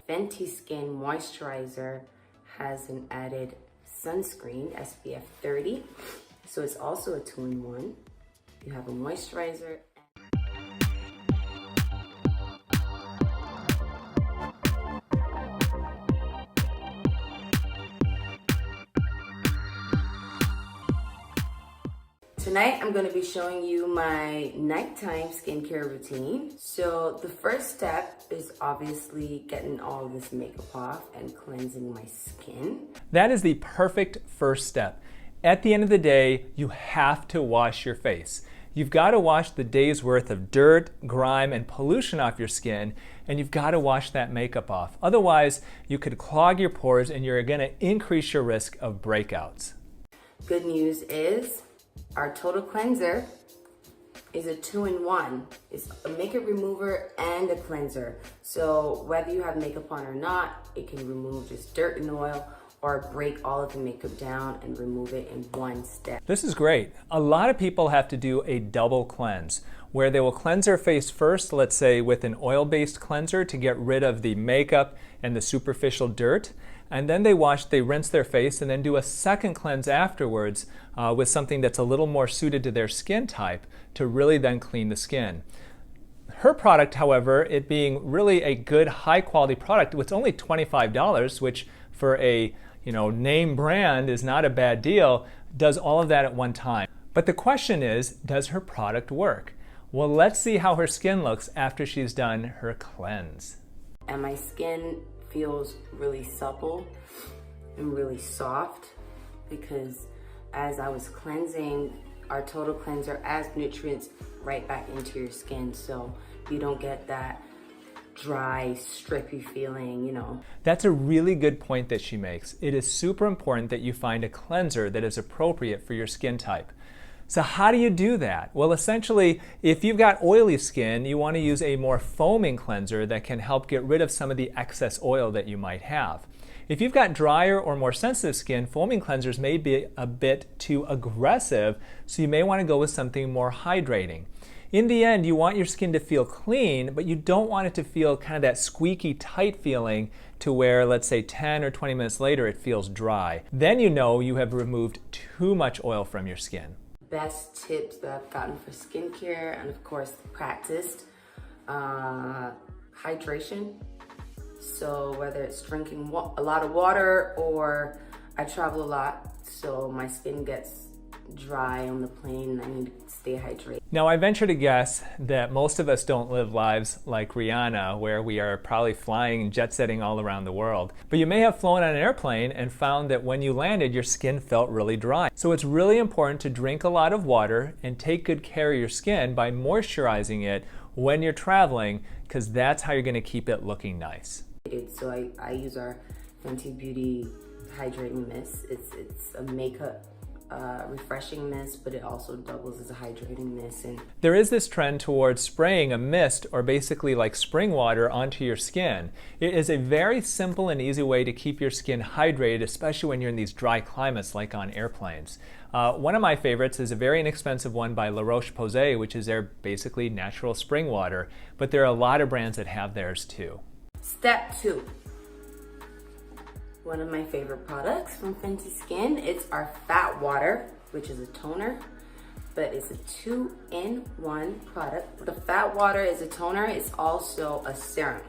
Fenty Skin Moisturizer has an added sunscreen, SPF 30. So it's also a 2-in-1. You have a moisturizer. Tonight, I'm going to be showing you my nighttime skincare routine. So the first step is obviously getting all this makeup off and cleansing my skin. That is the perfect first step. At the end of the day, you have to wash your face. You've got to wash the day's worth of dirt, grime, and pollution off your skin, and you've got to wash that makeup off. Otherwise, you could clog your pores and you're going to increase your risk of breakouts. Good news is, our total cleanser is a 2-in-1. It's a makeup remover and a cleanser. So whether you have makeup on or not, it can remove just dirt and oil or break all of the makeup down and remove it in one step. This is great. A lot of people have to do a double cleanse where they will cleanse their face first, let's say with an oil-based cleanser to get rid of the makeup and the superficial dirt. And then they rinse their face and then do a second cleanse afterwards with something that's a little more suited to their skin type to really then clean the skin. Her product, however, it being really a good high quality product, it's only $25, which for a name brand is not a bad deal, does all of that at one time. But the question is, does her product work? Well, let's see how her skin looks after she's done her cleanse. And my skin feels really supple and really soft because as I was cleansing, our total cleanser adds nutrients right back into your skin, so you don't get that dry, strippy feeling, That's a really good point that she makes. It is super important that you find a cleanser that is appropriate for your skin type. So how do you do that? Well, essentially, if you've got oily skin, you want to use a more foaming cleanser that can help get rid of some of the excess oil that you might have. If you've got drier or more sensitive skin, foaming cleansers may be a bit too aggressive, so you may want to go with something more hydrating. In the end, you want your skin to feel clean, but you don't want it to feel kind of that squeaky tight feeling to where, let's say 10 or 20 minutes later, it feels dry. Then you know you have removed too much oil from your skin. Best tips that I've gotten for skincare, and of course practiced, hydration. So whether it's drinking a lot of water, or I travel a lot, so my skin gets dry on the plane and I need to stay hydrated. Now, I venture to guess that most of us don't live lives like Rihanna, where we are probably flying and jet setting all around the world. But you may have flown on an airplane and found that when you landed, your skin felt really dry. So it's really important to drink a lot of water and take good care of your skin by moisturizing it when you're traveling, because that's how you're going to keep it looking nice. So I use our Fenty Beauty Hydrating Mist. It's a makeup refreshing mist, but it also doubles as a hydrating mist. And there is this trend towards spraying a mist, or basically like spring water, onto your skin. It is a very simple and easy way to keep your skin hydrated, especially when you're in these dry climates like on airplanes. One of my favorites is a very inexpensive one by La Roche-Posay, which is their basically natural spring water, but there are a lot of brands that have theirs too. Step 2. One of my favorite products from Fenty Skin, it's our Fat Water, which is a toner, but it's a 2-in-1 product. The Fat Water is a toner, it's also a serum.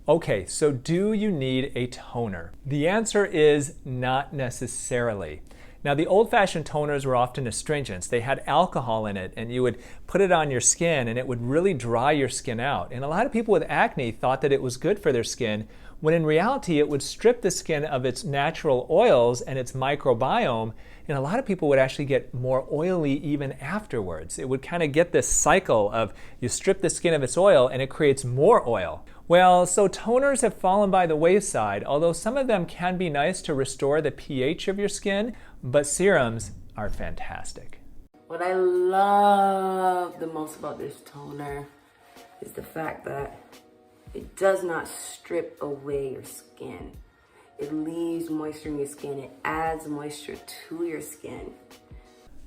Okay, so do you need a toner? The answer is not necessarily. Now, the old-fashioned toners were often astringents. They had alcohol in it, and you would put it on your skin, and it would really dry your skin out. And a lot of people with acne thought that it was good for their skin, when in reality, it would strip the skin of its natural oils and its microbiome, and a lot of people would actually get more oily even afterwards. It would kind of get this cycle of you strip the skin of its oil, and it creates more oil. Well, so toners have fallen by the wayside, although some of them can be nice to restore the pH of your skin, but serums are fantastic. What I love the most about this toner is the fact that it does not strip away your skin. It leaves moisture in your skin. It adds moisture to your skin.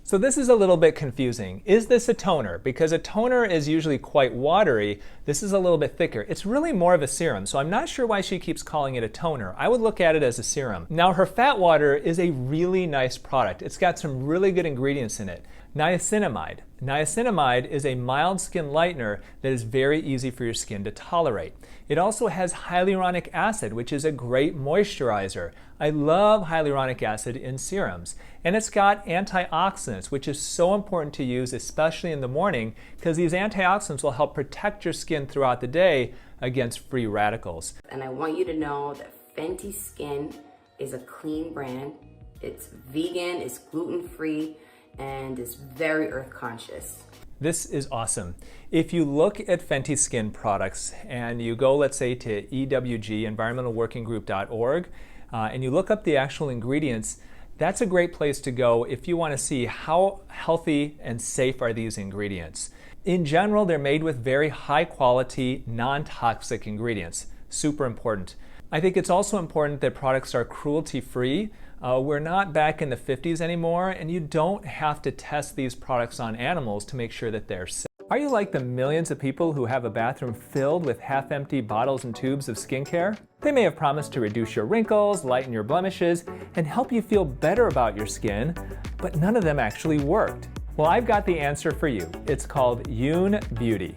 So this is a little bit confusing. Is this a toner? Because a toner is usually quite watery. This is a little bit thicker. It's really more of a serum, so I'm not sure why she keeps calling it a toner. I would look at it as a serum. Now her fat water is a really nice product. It's got some really good ingredients in it. Niacinamide. Niacinamide is a mild skin lightener that is very easy for your skin to tolerate. It also has hyaluronic acid, which is a great moisturizer. I love hyaluronic acid in serums. And it's got antioxidants, which is so important to use, especially in the morning, because these antioxidants will help protect your skin throughout the day against free radicals. And I want you to know that Fenty Skin is a clean brand. It's vegan, it's gluten-free, and it's very earth conscious. This is awesome. If you look at Fenty Skin products and you go, let's say, to EWG, environmentalworkinggroup.org, and you look up the actual ingredients, that's a great place to go if you want to see how healthy and safe are these ingredients. In general, they're made with very high quality, non-toxic ingredients. Super important. I think it's also important that products are cruelty-free. We're not back in the 50s anymore, and you don't have to test these products on animals to make sure that they're safe. Are you like the millions of people who have a bathroom filled with half-empty bottles and tubes of skincare? They may have promised to reduce your wrinkles, lighten your blemishes, and help you feel better about your skin, but none of them actually worked. Well, I've got the answer for you. It's called Youn Beauty.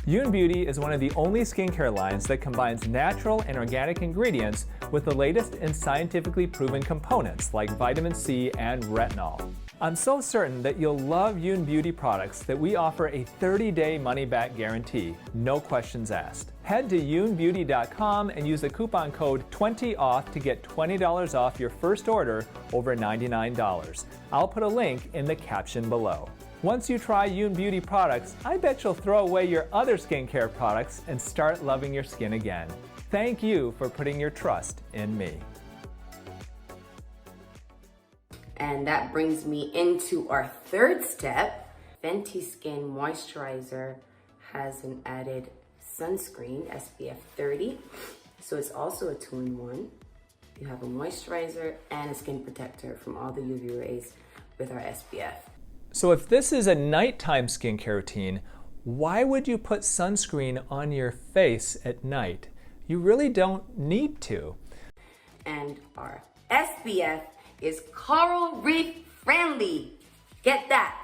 Youn Beauty is one of the only skincare lines that combines natural and organic ingredients with the latest and scientifically proven components like vitamin C and retinol. I'm so certain that you'll love Youn Beauty products that we offer a 30-day money-back guarantee, no questions asked. Head to younbeauty.com and use the coupon code 20OFF to get $20 off your first order over $99. I'll put a link in the caption below. Once you try Youn Beauty products, I bet you'll throw away your other skincare products and start loving your skin again. Thank you for putting your trust in me. And that brings me into our third step. Fenty Skin Moisturizer has an added sunscreen, SPF 30. So it's also a 2-in-1. You have a moisturizer and a skin protector from all the UV rays with our SPF. So if this is a nighttime skincare routine, why would you put sunscreen on your face at night? You really don't need to. And our SPF is coral reef friendly. Get that.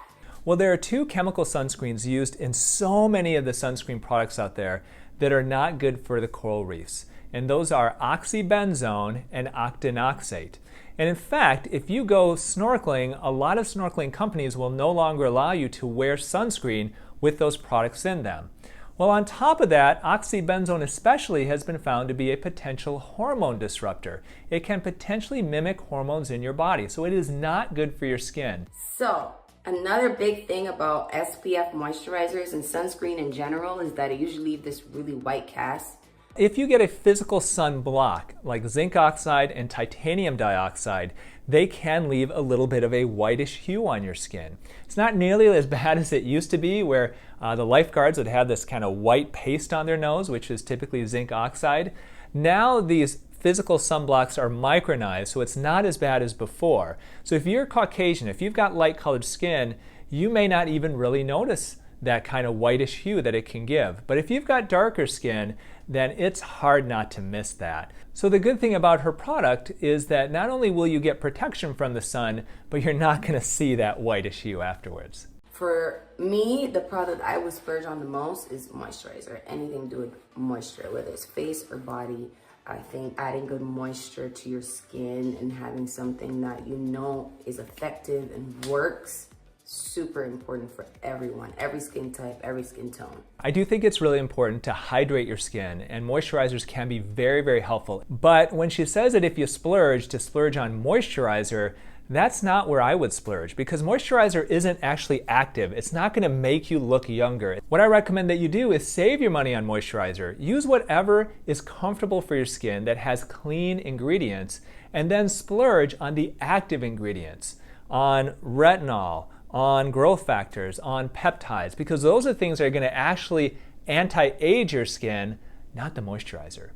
Well, there are two chemical sunscreens used in so many of the sunscreen products out there that are not good for the coral reefs. And those are oxybenzone and octinoxate. And in fact, if you go snorkeling, a lot of snorkeling companies will no longer allow you to wear sunscreen with those products in them. Well, on top of that, oxybenzone especially has been found to be a potential hormone disruptor. It can potentially mimic hormones in your body, so it is not good for your skin. So, another big thing about SPF moisturizers and sunscreen in general is that it usually leaves this really white cast. If you get a physical sunblock like zinc oxide and titanium dioxide, they can leave a little bit of a whitish hue on your skin. It's not nearly as bad as it used to be, where the lifeguards would have this kind of white paste on their nose, which is typically zinc oxide. Now these physical sunblocks are micronized, so it's not as bad as before. So if you're Caucasian, if you've got light colored skin, you may not even really notice that kind of whitish hue that it can give. But if you've got darker skin, then it's hard not to miss that. So the good thing about her product is that not only will you get protection from the sun, but you're not going to see that whitish hue afterwards. For me, the product I would splurge on the most is moisturizer. Anything to do with moisture, whether it's face or body. I think adding good moisture to your skin and having something that you know is effective and works, super important for everyone, every skin type, every skin tone. I do think it's really important to hydrate your skin, and moisturizers can be very, very helpful. But when she says that if you splurge, to splurge on moisturizer, that's not where I would splurge, because moisturizer isn't actually active. It's not going to make you look younger. What I recommend that you do is save your money on moisturizer. Use whatever is comfortable for your skin that has clean ingredients, and then splurge on the active ingredients, on retinol, on growth factors, on peptides, because those are things that are going to actually anti-age your skin, not the moisturizer.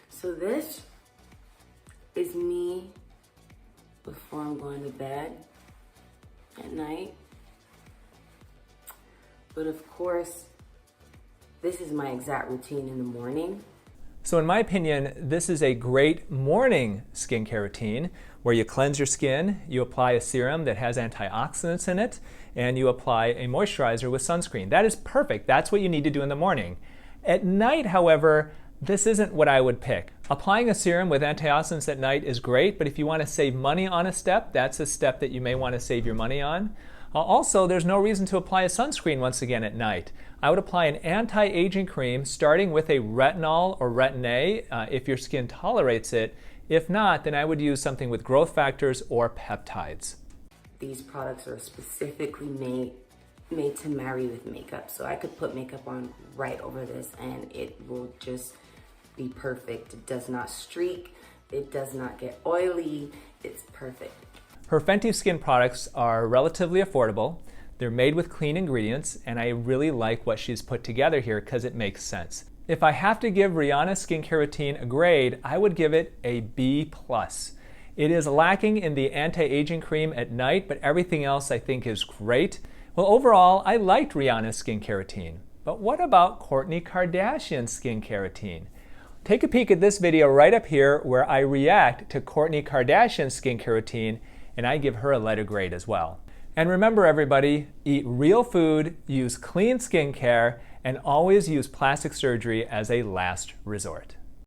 So this is me before I'm going to bed. at night. But of course, this is my exact routine in the morning. So in my opinion, this is a great morning skincare routine where you cleanse your skin, you apply a serum that has antioxidants in it, and you apply a moisturizer with sunscreen. That is perfect. That's what you need to do in the morning. At night, however, this isn't what I would pick. Applying a serum with antioxidants at night is great, but if you want to save money on a step, that's a step that you may want to save your money on. Also, there's no reason to apply a sunscreen once again at night. I would apply an anti-aging cream starting with a retinol or Retin-A if your skin tolerates it. If not, then I would use something with growth factors or peptides. These products are specifically made to marry with makeup. So I could put makeup on right over this and it will just be perfect. It does not streak, it does not get oily, it's perfect. Her Fenty Skin products are relatively affordable. They're made with clean ingredients, and I really like what she's put together here because it makes sense. If I have to give Rihanna's skincare routine a grade, I would give it a B+. It is lacking in the anti-aging cream at night, but everything else I think is great. Well, overall, I liked Rihanna's skincare routine. But what about Kourtney Kardashian's skincare routine? Take a peek at this video right up here where I react to Kourtney Kardashian's skincare routine, and I give her a letter grade as well. And remember everybody, eat real food, use clean skincare, and always use plastic surgery as a last resort.